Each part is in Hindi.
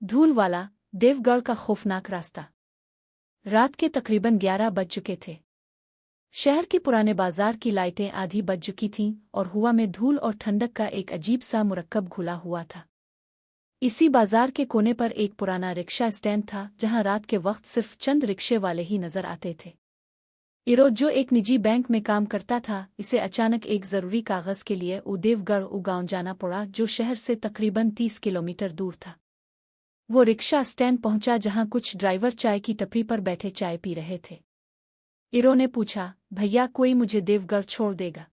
धूल वाला देवगढ़ का खौफनाक रास्ता। रात के तकरीबन 11 बज चुके थे। शहर के पुराने बाजार की लाइटें आधी बज चुकी थीं और हवा में धूल और ठंडक का एक अजीब सा मुरक्कब घुला हुआ था। इसी बाजार के कोने पर एक पुराना रिक्शा स्टैंड था जहां रात के वक्त सिर्फ चंद रिक्शे वाले ही नजर आते थे। इरो, जो एक निजी बैंक में काम करता था, इसे अचानक एक जरूरी कागज के लिए देवगढ़ गांव जाना पड़ा, जो शहर से तकरीबन 30 किलोमीटर दूर था। वो रिक्शा स्टैंड पहुंचा जहां कुछ ड्राइवर चाय की टपरी पर बैठे चाय पी रहे थे। इरो ने पूछा, भैया, कोई मुझे देवगढ़ छोड़ देगा?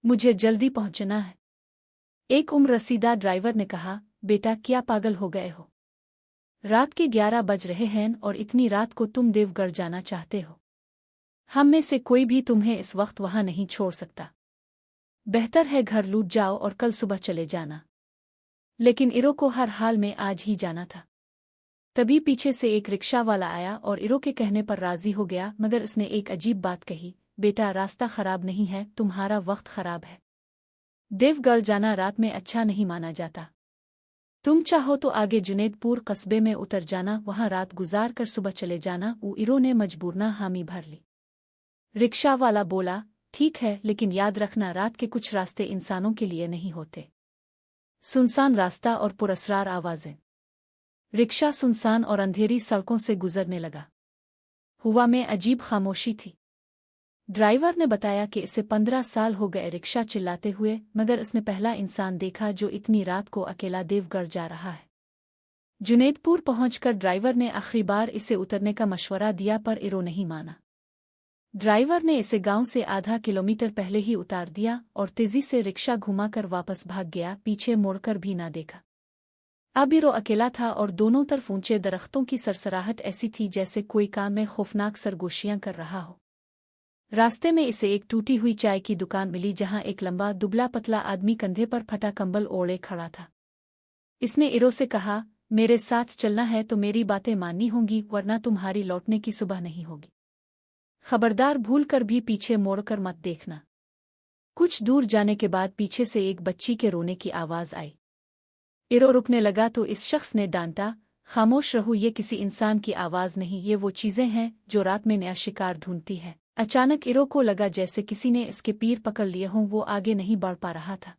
मुझे जल्दी पहुंचना है। एक उम्र रसीदा ड्राइवर ने कहा, बेटा, क्या पागल हो गए हो? रात के 11 बज रहे हैं और इतनी रात को तुम देवगढ़ जाना चाहते हो? हम में से कोई भी तुम्हें इस वक्त वहां नहीं छोड़ सकता। बेहतर है घर लौट जाओ और कल सुबह चले जाना। लेकिन इरो को हर हाल में आज ही जाना था। तभी पीछे से एक रिक्शा वाला आया और इरो के कहने पर राजी हो गया, मगर इसने एक अजीब बात कही, बेटा, रास्ता खराब नहीं है, तुम्हारा वक्त खराब है। देवगढ़ जाना रात में अच्छा नहीं माना जाता। तुम चाहो तो आगे जुनेदपुर कस्बे में उतर जाना, वहां रात गुजार कर सुबह चले जाना। इरो ने मजबूरना हामी भर ली। रिक्शा वाला बोला, ठीक है, लेकिन याद रखना, रात के कुछ रास्ते इंसानों के लिए नहीं होते। सुनसान रास्ता और पुरस्रार आवाजें। रिक्शा सुनसान और अंधेरी सड़कों से गुजरने लगा। हवा में अजीब खामोशी थी। ड्राइवर ने बताया कि इसे 15 साल हो गए रिक्शा चिल्लाते हुए, मगर इसने पहला इंसान देखा जो इतनी रात को अकेला देवगढ़ जा रहा है। जुनेदपुर पहुंचकर ड्राइवर ने आखिरी बार इसे उतरने का मशवरा दिया, पर इरो नहीं माना। ड्राइवर ने इसे गांव से आधा किलोमीटर पहले ही उतार दिया और तेजी से रिक्शा घुमाकर वापस भाग गया, पीछे मुड़कर भी ना देखा। अब इरो अकेला था और दोनों तरफ ऊंचे दरख्तों की सरसराहट ऐसी थी जैसे कोई काम में खौफनाक सरगोशियां कर रहा हो। रास्ते में इसे एक टूटी हुई चाय की दुकान मिली जहां एक लंबा दुबला पतला आदमी कंधे पर फटा कंबल ओढ़े खड़ा था। इसने इरो से कहा, मेरे साथ चलना है तो मेरी बातें माननी होंगी, वरना तुम्हारी लौटने की सुबह नहीं होगी। खबरदार, भूल कर भी पीछे मोड़कर मत देखना। कुछ दूर जाने के बाद पीछे से एक बच्ची के रोने की आवाज आई। इरो रुकने लगा तो इस शख्स ने डांटा, खामोश रहो, ये किसी इंसान की आवाज नहीं, ये वो चीजें हैं जो रात में नया शिकार ढूंढती है। अचानक इरो को लगा जैसे किसी ने इसके पीर पकड़ लिए हों, वो आगे नहीं बढ़ पा रहा था।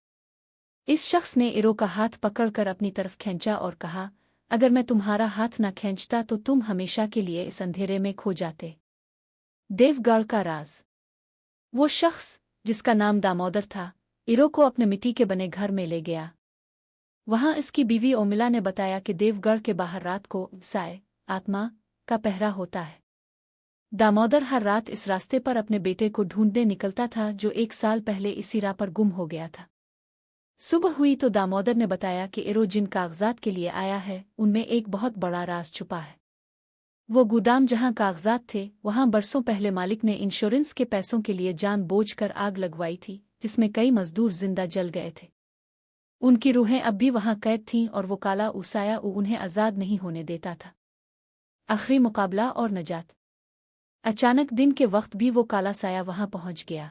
इस शख्स ने इरो का हाथ पकड़कर अपनी तरफ खींचा और कहा, अगर मैं तुम्हारा हाथ न खींचता तो तुम हमेशा के लिए इस अंधेरे में खो जाते। देवगढ़ का राज। वो शख्स, जिसका नाम दामोदर था, इरो को अपने मिट्टी के बने घर में ले गया। वहां इसकी बीवी ओमिला ने बताया कि देवगढ़ के बाहर रात को साय आत्मा का पहरा होता है। दामोदर हर रात इस रास्ते पर अपने बेटे को ढूंढने निकलता था, जो 1 साल पहले इसी राह पर गुम हो गया था। सुबह हुई तो दामोदर ने बताया कि इरो जिन कागजात के लिए आया है, उनमें एक बहुत बड़ा राज छुपा है। वो गोदाम जहां कागजात थे, वहां बरसों पहले मालिक ने इंश्योरेंस के पैसों के लिए जानबूझकर आग लगवाई थी, जिसमें कई मजदूर जिंदा जल गए थे। उनकी रूहें अब भी वहां कैद थीं और वो काला उसाया उन्हें आजाद नहीं होने देता था। आखिरी मुकाबला और नजात। अचानक दिन के वक्त भी वो काला साया वहां पहुंच गया।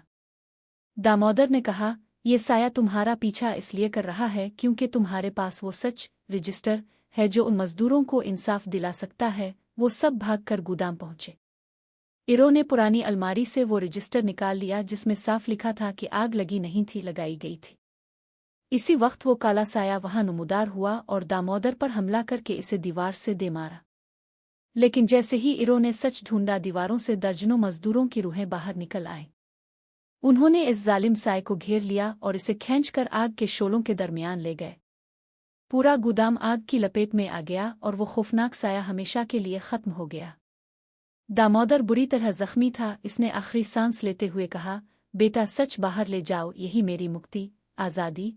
दामोदर ने कहा, ये साया तुम्हारा पीछा इसलिए कर रहा है क्योंकि तुम्हारे पास वो सच रजिस्टर है जो उन मजदूरों को इंसाफ दिला सकता है। वो सब भागकर गोदाम पहुंचे। इरो ने पुरानी अलमारी से वो रजिस्टर निकाल लिया जिसमें साफ लिखा था कि आग लगी नहीं थी, लगाई गई थी। इसी वक्त वो काला साया वहां नुमदार हुआ और दामोदर पर हमला करके इसे दीवार से दे मारा। लेकिन जैसे ही इरो ने सच ढूंढा, दीवारों से दर्जनों मजदूरों की रूहें बाहर निकल आईं। उन्होंने इस जालिम साये को घेर लिया और इसे खींचकर आग के शोलों के दरमियान ले गए। पूरा गोदाम आग की लपेट में आ गया और वो खौफनाक साया हमेशा के लिए खत्म हो गया। दामोदर बुरी तरह जख्मी था। इसने आखिरी सांस लेते हुए कहा, बेटा, सच बाहर ले जाओ, यही मेरी मुक्ति, आज़ादी